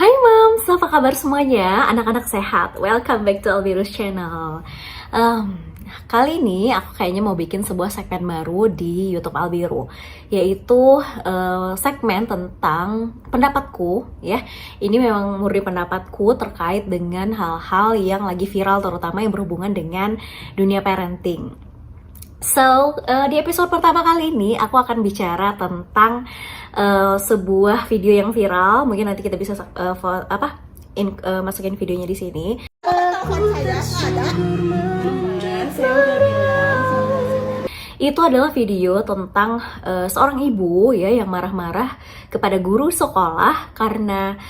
Hai Moms, apa kabar semuanya? Anak-anak sehat? Welcome back to Alvirus Channel. Kali ini aku kayaknya mau bikin sebuah segmen baru di YouTube Albiru, yaitu segmen tentang pendapatku ya. Ini memang murni pendapatku terkait dengan hal-hal yang lagi viral, terutama yang berhubungan dengan dunia parenting. So, di episode pertama kali ini aku akan bicara tentang sebuah video yang viral. Mungkin nanti kita bisa masukin videonya di sini. Itu adalah video tentang seorang ibu ya yang marah-marah kepada guru sekolah karena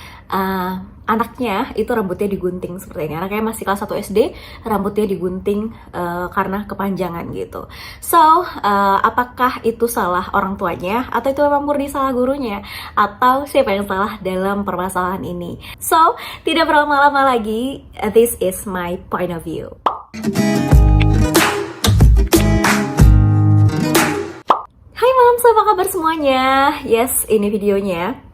anaknya itu rambutnya digunting seperti ini. Anaknya masih kelas 1 SD, rambutnya digunting karena kepanjangan gitu. So, apakah itu salah orang tuanya atau itu memang murni salah gurunya? Atau siapa yang salah dalam permasalahan ini? So, tidak berlama-lama lagi, this is my point of view. Hai Moms, apa kabar semuanya? Yes, ini videonya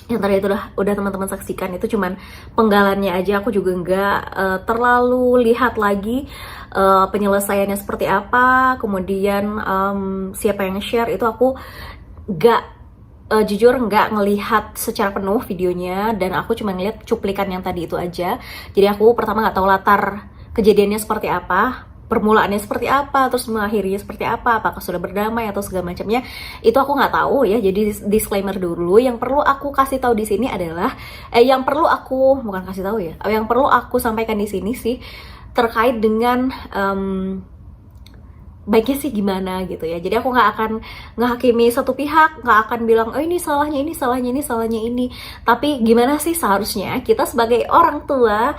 yang tadi itu udah teman-teman saksikan. Itu cuman penggalannya aja, aku juga nggak terlalu lihat lagi penyelesaiannya seperti apa, kemudian siapa yang share itu aku nggak jujur nggak ngelihat secara penuh videonya, dan aku cuma ngeliat cuplikan yang tadi itu aja. Jadi aku pertama nggak tahu latar kejadiannya seperti apa, permulaannya seperti apa, terus mengakhirinya seperti apa, apakah sudah berdamai atau segala macamnya, itu aku nggak tahu ya. Jadi disclaimer dulu, yang perlu aku kasih tahu di sini adalah yang perlu aku sampaikan di sini sih terkait dengan baiknya sih gimana gitu ya. Jadi aku nggak akan ngehakimi satu pihak, nggak akan bilang oh ini salahnya ini, salahnya ini, salahnya ini. Tapi gimana sih seharusnya kita sebagai orang tua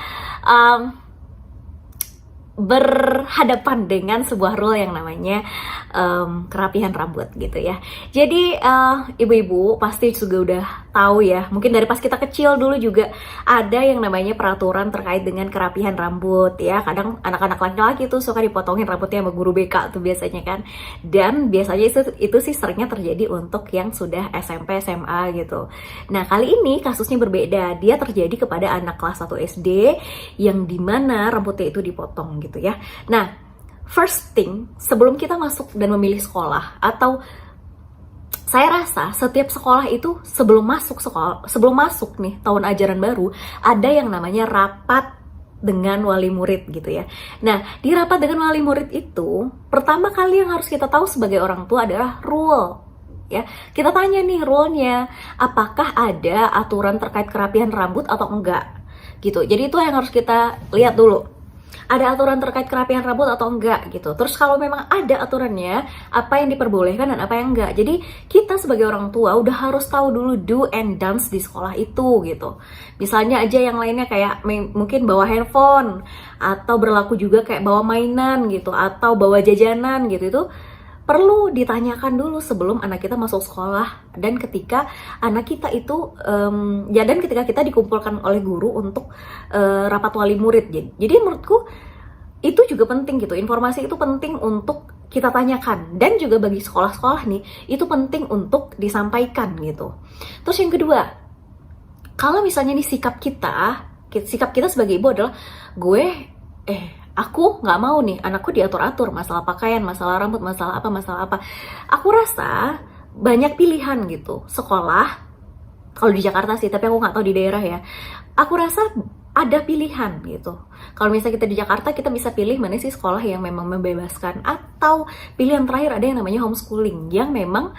berhadapan dengan sebuah rule yang namanya kerapihan rambut gitu ya. Jadi ibu-ibu pasti juga udah tahu ya, mungkin dari pas kita kecil dulu juga ada yang namanya peraturan terkait dengan kerapihan rambut ya. Kadang anak-anak laki-laki tuh suka dipotongin rambutnya sama guru BK tuh biasanya kan. Dan biasanya itu sih seringnya terjadi untuk yang sudah SMP, SMA gitu. Nah kali ini kasusnya berbeda, dia terjadi kepada anak kelas 1 SD yang dimana rambutnya itu dipotong gitu ya. Nah, first thing, sebelum kita masuk dan memilih sekolah, atau saya rasa setiap sekolah itu sebelum masuk nih tahun ajaran baru, ada yang namanya rapat dengan wali murid gitu ya. Nah, di rapat dengan wali murid itu, pertama kali yang harus kita tahu sebagai orang tua adalah rule. Ya, kita tanya nih rule-nya, apakah ada aturan terkait kerapihan rambut atau enggak gitu. Jadi itu yang harus kita lihat dulu, ada aturan terkait kerapihan rambut atau enggak gitu. Terus kalau memang ada aturannya, apa yang diperbolehkan dan apa yang enggak. Jadi kita sebagai orang tua udah harus tahu dulu do and don'ts di sekolah itu gitu. Misalnya aja yang lainnya kayak mungkin bawa handphone, atau berlaku juga kayak bawa mainan gitu, atau bawa jajanan gitu, itu perlu ditanyakan dulu sebelum anak kita masuk sekolah, dan ketika anak kita itu dan ketika kita dikumpulkan oleh guru untuk rapat wali murid. Jadi menurutku itu juga penting gitu, informasi itu penting untuk kita tanyakan, dan juga bagi sekolah-sekolah nih itu penting untuk disampaikan gitu. Terus yang kedua, kalau misalnya nih sikap kita sebagai ibu adalah aku nggak mau nih anakku diatur-atur masalah pakaian, masalah rambut, masalah apa. Aku rasa banyak pilihan gitu sekolah, kalau di Jakarta sih, tapi aku nggak tahu di daerah ya. Aku rasa ada pilihan gitu. Kalau misalnya kita di Jakarta, kita bisa pilih mana sih sekolah yang memang membebaskan, atau pilihan terakhir ada yang namanya homeschooling, yang memang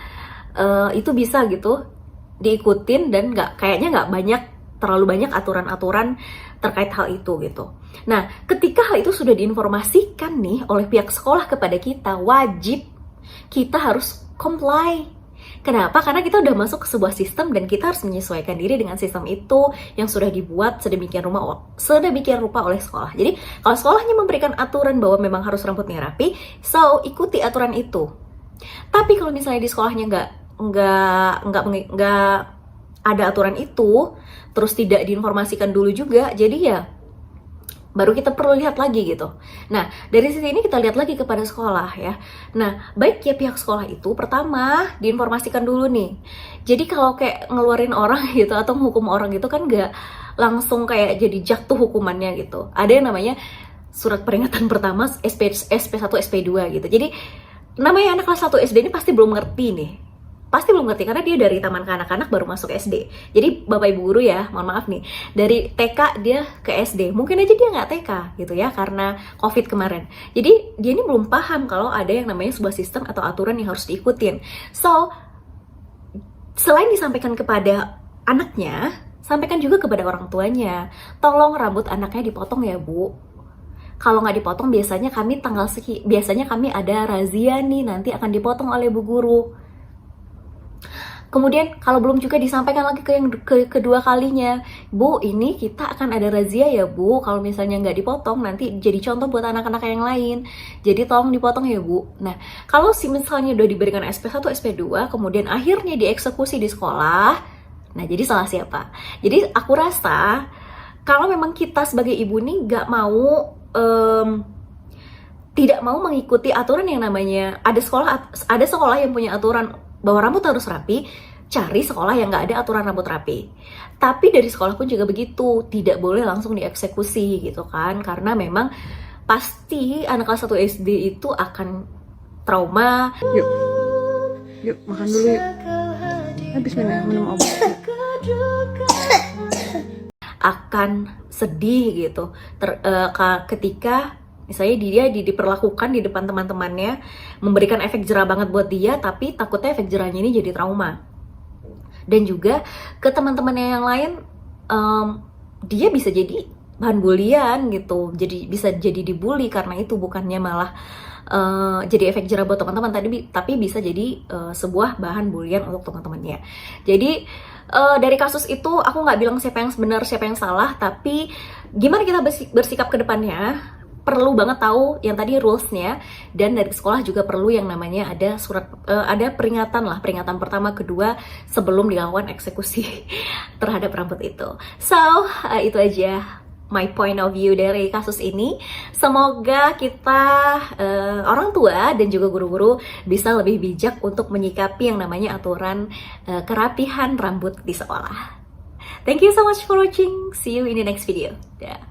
itu bisa gitu diikutin, dan kayaknya nggak terlalu banyak aturan-aturan terkait hal itu gitu. Nah, ketika hal itu sudah diinformasikan nih oleh pihak sekolah kepada kita, wajib kita harus comply. Kenapa? Karena kita udah masuk ke sebuah sistem dan kita harus menyesuaikan diri dengan sistem itu yang sudah dibuat sedemikian rupa oleh sekolah. Jadi, kalau sekolahnya memberikan aturan bahwa memang harus rambutnya rapi, so ikuti aturan itu. Tapi kalau misalnya di sekolahnya nggak ada aturan itu, terus tidak diinformasikan dulu juga, jadi ya baru kita perlu lihat lagi gitu. Nah, dari sisi ini kita lihat lagi kepada sekolah ya. Nah, baik ya pihak sekolah itu pertama diinformasikan dulu nih. Jadi kalau kayak ngeluarin orang gitu atau menghukum orang gitu kan nggak langsung kayak jadi jatuh hukumannya gitu. Ada yang namanya surat peringatan pertama SP1, SP2 gitu. Jadi namanya anak kelas 1 SD ini pasti belum ngerti nih. Pasti belum ngerti karena dia dari taman kanak-kanak baru masuk SD. Jadi Bapak Ibu guru ya, mohon maaf nih, dari TK dia ke SD. Mungkin aja dia nggak TK gitu ya karena COVID kemarin. Jadi dia ini belum paham kalau ada yang namanya sebuah sistem atau aturan yang harus diikutin. So, selain disampaikan kepada anaknya, sampaikan juga kepada orang tuanya. Tolong rambut anaknya dipotong ya, Bu. Kalau nggak dipotong biasanya kami ada razia nih, nanti akan dipotong oleh Bu Guru. Kemudian kalau belum juga disampaikan lagi ke yang kedua kalinya, Bu, ini kita akan ada razia ya Bu, kalau misalnya nggak dipotong nanti jadi contoh buat anak-anak yang lain, jadi tolong dipotong ya Bu. Nah, kalau misalnya udah diberikan SP1, SP2, kemudian akhirnya dieksekusi di sekolah, nah jadi salah siapa? Jadi aku rasa kalau memang kita sebagai ibu nih nggak mau tidak mau mengikuti aturan yang namanya ada sekolah yang punya aturan bahwa rambut harus rapi, cari sekolah yang nggak ada aturan rambut rapi. Tapi dari sekolah pun juga begitu, tidak boleh langsung dieksekusi gitu kan, karena memang pasti anak kelas 1 SD itu akan trauma. Yuk makan dulu yuk. Habis minum obat. Akan sedih gitu ketika misalnya dia diperlakukan di depan teman-temannya, memberikan efek jerah banget buat dia, tapi takutnya efek jerahnya ini jadi trauma. Dan juga ke teman-temannya yang lain, dia bisa jadi bahan bulian gitu, jadi bisa jadi dibully karena itu, bukannya malah jadi efek jerah buat teman-teman tapi bisa jadi sebuah bahan bulian untuk teman-temannya. Jadi dari kasus itu aku nggak bilang siapa yang benar siapa yang salah, tapi gimana kita bersikap ke depannya perlu banget tahu yang tadi rulesnya. Dan dari sekolah juga perlu yang namanya ada peringatan pertama kedua sebelum dilakukan eksekusi terhadap rambut itu. So itu aja my point of view dari kasus ini. Semoga kita orang tua dan juga guru-guru bisa lebih bijak untuk menyikapi yang namanya aturan kerapihan rambut di sekolah. Thank you so much for watching. See you in the next video. Dah.